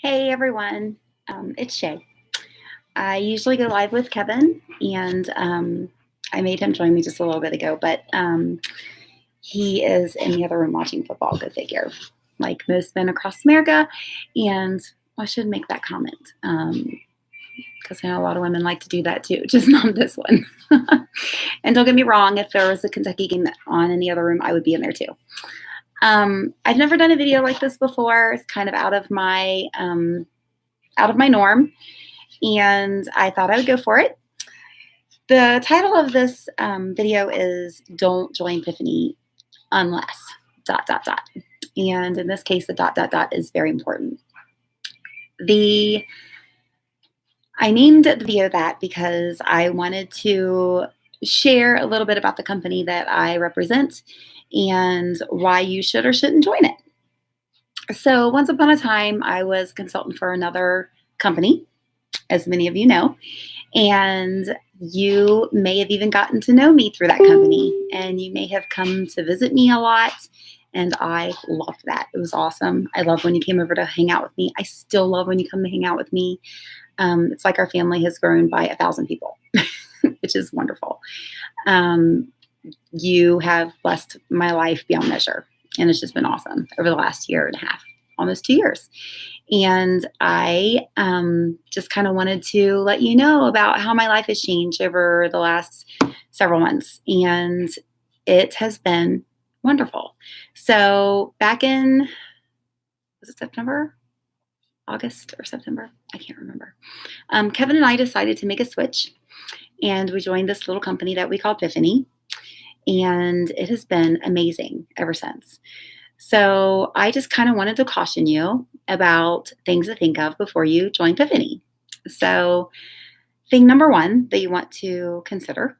Hey everyone, it's Shay. I usually go live with Kevin, and I made him join me just a little bit ago, but he is in the other room watching football, go figure, like most men across America. And I should make that comment because I know a lot of women like to do that too, just not this one. And don't get me wrong, if there was a Kentucky game on in the other room, I would be in there too. I've never done a video like this before. It's kind of out of my norm, and I thought I would go for it. The title of this video is "Don't Join Piphany Unless dot dot dot," and in this case, the dot dot dot is very important. I named the video that because I wanted to share a little bit about the company that I represent and why you should or shouldn't join it. So once upon a time, I was a consultant for another company, as many of you know, and you may have even gotten to know me through that company, and you may have come to visit me a lot, and I loved that. It was awesome. I love when you came over to hang out with me. I still love when you come to hang out with me. It's like our family has grown by 1,000 people, which is wonderful. You have blessed my life beyond measure, and it's just been awesome over the last year and a half, almost 2 years. And I just kind of wanted to let you know about how my life has changed over the last several months, and it has been wonderful. So back in, was it September? August or September? I can't remember. Kevin and I decided to make a switch, and we joined this little company that we call Piphany, and it has been amazing ever since. So I just kind of wanted to caution you about things to think of before you join Piphany. So thing number one that you want to consider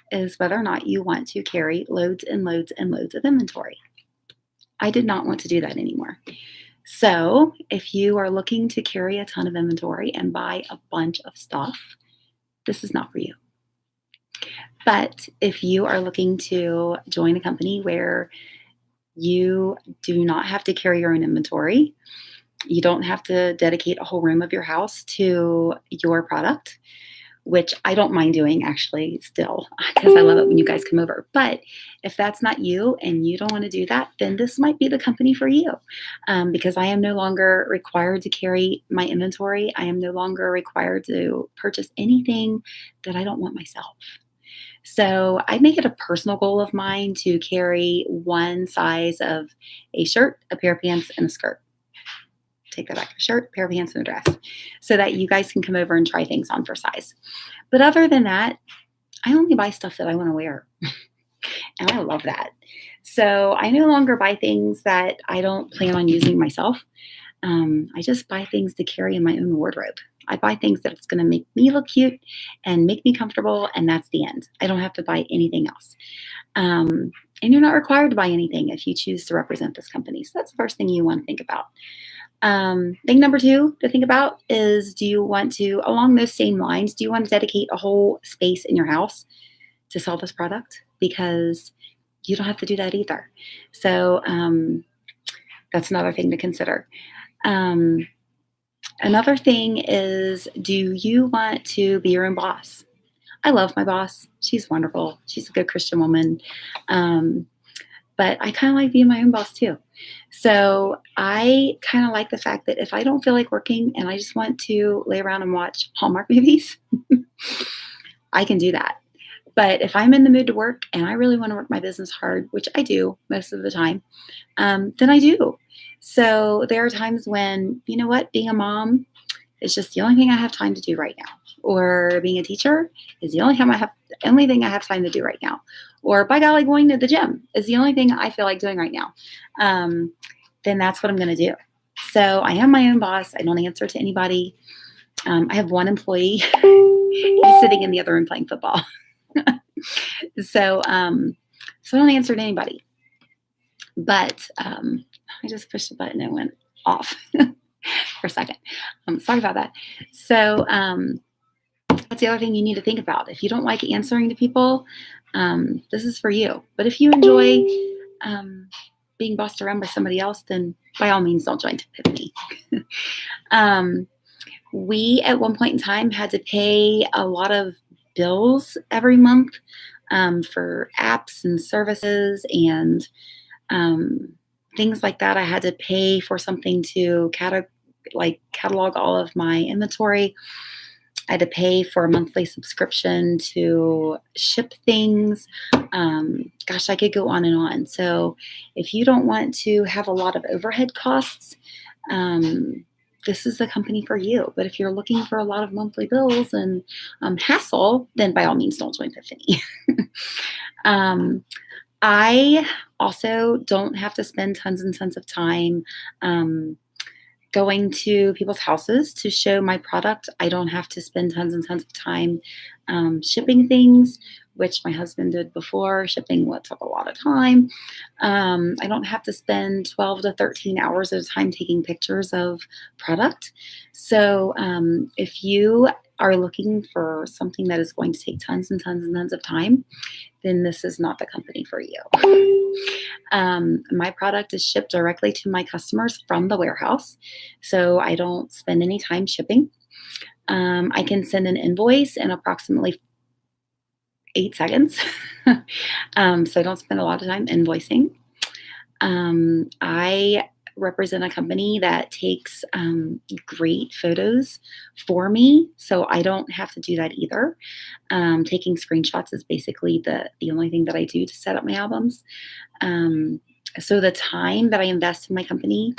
is whether or not you want to carry loads and loads and loads of inventory. I did not want to do that anymore. So if you are looking to carry a ton of inventory and buy a bunch of stuff, this is not for you. But if you are looking to join a company where you do not have to carry your own inventory, you don't have to dedicate a whole room of your house to your product, which I don't mind doing actually still, because I love it when you guys come over. But if that's not you and you don't want to do that, then this might be the company for you, because I am no longer required to carry my inventory. I am no longer required to purchase anything that I don't want myself. So I make it a personal goal of mine to carry one size of a shirt, a pair of pants, and a skirt. Take that back, a shirt, a pair of pants, and a dress, so that you guys can come over and try things on for size. But other than that, I only buy stuff that I want to wear. And I love that. So I no longer buy things that I don't plan on using myself. I just buy things to carry in my own wardrobe. I buy things that it's going to make me look cute and make me comfortable, and that's the end. I don't have to buy anything else. And you're not required to buy anything if you choose to represent this company. So that's the first thing you want to think about. Thing number two to think about is, do you want to, along those same lines, do you want to dedicate a whole space in your house to sell this product? Because you don't have to do that either. So that's another thing to consider. Another thing is, do you want to be your own boss? I love my boss. She's wonderful. She's a good Christian woman. But I kind of like being my own boss too. So I kind of like the fact that if I don't feel like working and I just want to lay around and watch Hallmark movies, I can do that. But if I'm in the mood to work and I really want to work my business hard, which I do most of the time, then I do. So there are times when, you know what, being a mom is just the only thing I have time to do right now. Or being a teacher is the only thing I have time to do right now. Or by golly, going to the gym is the only thing I feel like doing right now. Then that's what I'm going to do. So I am my own boss. I don't answer to anybody. I have one employee. He's sitting in the other room playing football. So I don't answer to anybody. But I just pushed the button and it went off for a second. Sorry about that. So that's the other thing you need to think about. If you don't like answering to people, this is for you. But if you enjoy being bossed around by somebody else, then by all means, don't join Piphany. We, at one point in time, had to pay a lot of bills every month for apps and services and things like that. I had to pay for something to catalog all of my inventory. I had to pay for a monthly subscription to ship things. Gosh, I could go on and on. So if you don't want to have a lot of overhead costs, this is the company for you. But if you're looking for a lot of monthly bills and hassle, then by all means, don't join Piphany. I also don't have to spend tons and tons of time going to people's houses to show my product. I don't have to spend tons and tons of time shipping things, which my husband did before. Shipping took a lot of time. I don't have to spend 12 to 13 hours at a time taking pictures of product. So if you are looking for something that is going to take tons and tons and tons of time, then this is not the company for you. My product is shipped directly to my customers from the warehouse, so I don't spend any time shipping. I can send an invoice in approximately 8 seconds, so I don't spend a lot of time invoicing. I represent a company that takes great photos for me, so I don't have to do that either. Taking screenshots is basically the only thing that I do to set up my albums. So the time that I invest in my company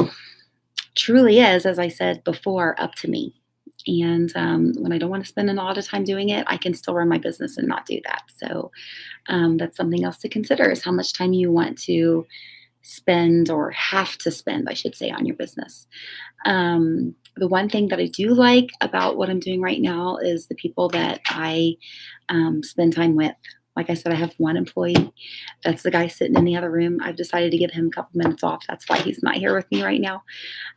truly is, as I said before, up to me. And when I don't want to spend a lot of time doing it, I can still run my business and not do that. So that's something else to consider, is how much time you want to spend, or have to spend, I should say, on your business. The one thing that I do like about what I'm doing right now is the people that I spend time with. Like I said, I have one employee. That's the guy sitting in the other room. I've decided to give him a couple minutes off. That's why he's not here with me right now.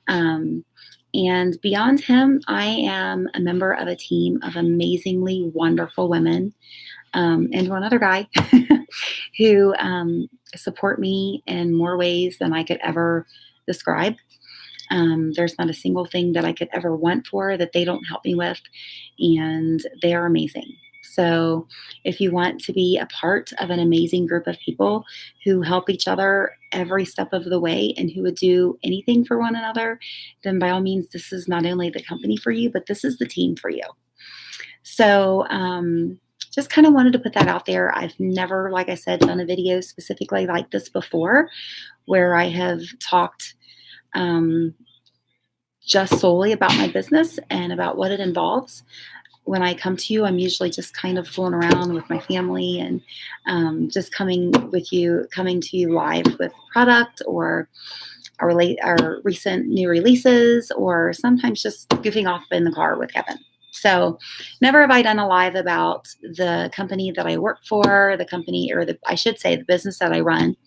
And beyond him, I am a member of a team of amazingly wonderful women and one other guy who support me in more ways than I could ever describe. There's not a single thing that I could ever want for that they don't help me with, and they are amazing. So if you want to be a part of an amazing group of people who help each other every step of the way and who would do anything for one another, then by all means, this is not only the company for you, but this is the team for you. So just kind of wanted to put that out there. I've never, like I said, done a video specifically like this before, where I have talked just solely about my business and about what it involves. When I come to you, I'm usually just kind of fooling around with my family and just coming to you live with product or our recent new releases, or sometimes just goofing off in the car with Kevin. So never have I done a live about the company that I work for, the company, or I should say the business that I run,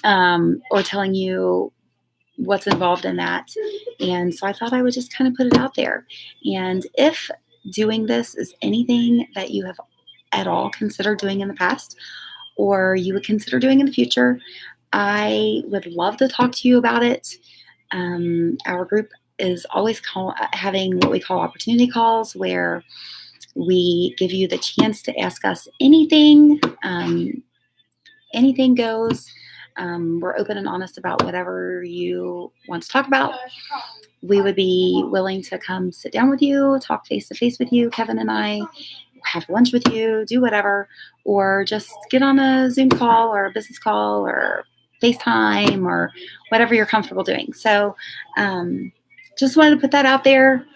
or telling you what's involved in that. And so I thought I would just kind of put it out there. And if doing this is anything that you have at all considered doing in the past, or you would consider doing in the future, I would love to talk to you about it. Our group is always having what we call opportunity calls, where we give you the chance to ask us anything. Anything goes. We're open and honest about whatever you want to talk about. We would be willing to come sit down with you, talk face to face with you, Kevin and I, have lunch with you, do whatever, or just get on a Zoom call or a business call or FaceTime or whatever you're comfortable doing. So just wanted to put that out there,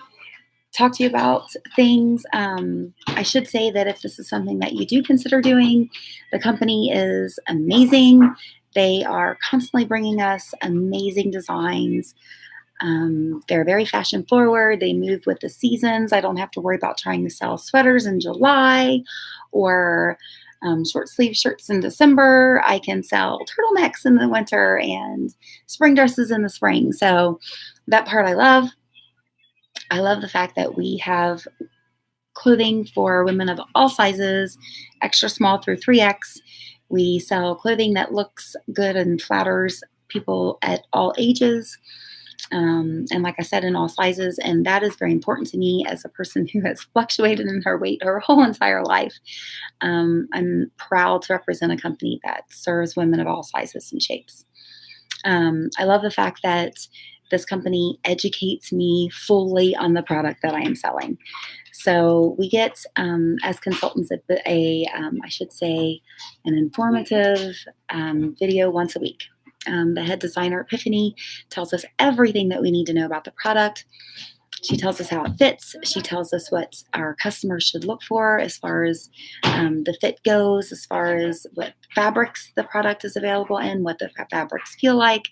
talk to you about things. I should say that if this is something that you do consider doing, the company is amazing. They are constantly bringing us amazing designs. They're very fashion forward. They move with the seasons. I don't have to worry about trying to sell sweaters in July or short sleeve shirts in December. I can sell turtlenecks in the winter and spring dresses in the spring. So that part I love. I love the fact that we have clothing for women of all sizes, extra small through 3X. We sell clothing that looks good and flatters people at all ages. And like I said, in all sizes. And that is very important to me as a person who has fluctuated in her weight her whole entire life. I'm proud to represent a company that serves women of all sizes and shapes. I love the fact that this company educates me fully on the product that I am selling. So we get, as consultants, I should say, an informative video once a week. The head designer at Piphany tells us everything that we need to know about the product. She tells us how it fits. She tells us what our customers should look for as far as the fit goes, as far as what fabrics the product is available in, what the fabrics feel like,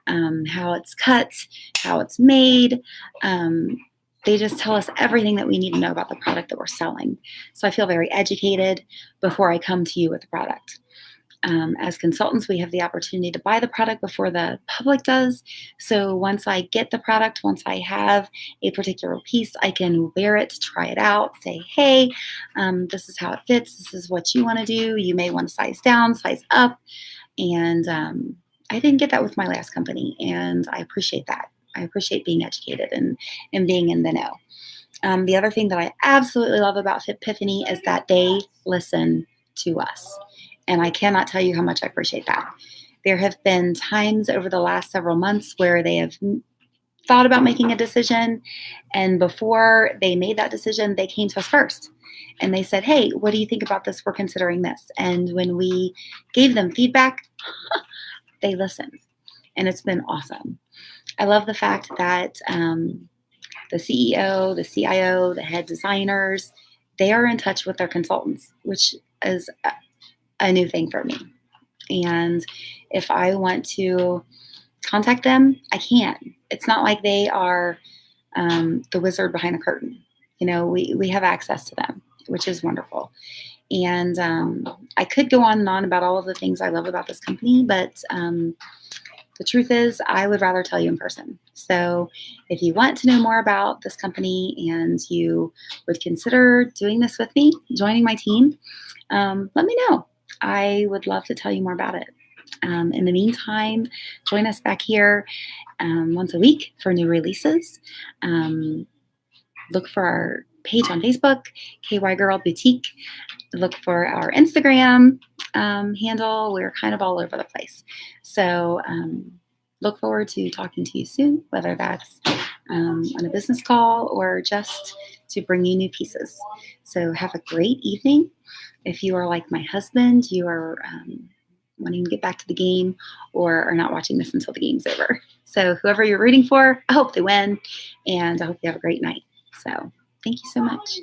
how it's cut, how it's made. They just tell us everything that we need to know about the product that we're selling. So I feel very educated before I come to you with the product. As consultants, we have the opportunity to buy the product before the public does. So once I get the product, once I have a particular piece, I can wear it, try it out, say, hey, this is how it fits. This is what you want to do. You may want to size down, size up. And I didn't get that with my last company. And I appreciate that. I appreciate being educated and being in the know. The other thing that I absolutely love about Piphany is that they listen to us. And I cannot tell you how much I appreciate that. There have been times over the last several months where they have thought about making a decision. And before they made that decision, they came to us first. And they said, hey, what do you think about this? We're considering this. And when we gave them feedback, they listened. And it's been awesome. I love the fact that the CEO, the CIO, the head designers, they are in touch with their consultants, which is a new thing for me. And if I want to contact them, I can. It's not like they are the wizard behind the curtain. We have access to them, which is wonderful. And I could go on and on about all of the things I love about this company, but the truth is, I would rather tell you in person. So if you want to know more about this company and you would consider doing this with me, joining my team, let me know. I would love to tell you more about it. In the meantime, join us back here once a week for new releases. Look for our page on Facebook, KY Girl Boutique. Look for our Instagram handle. We're kind of all over the place. So look forward to talking to you soon, whether that's on a business call or just to bring you new pieces. So have a great evening. If you are like my husband, you are wanting to get back to the game or are not watching this until the game's over. So whoever you're rooting for, I hope they win, and I hope you have a great night. So thank you so much.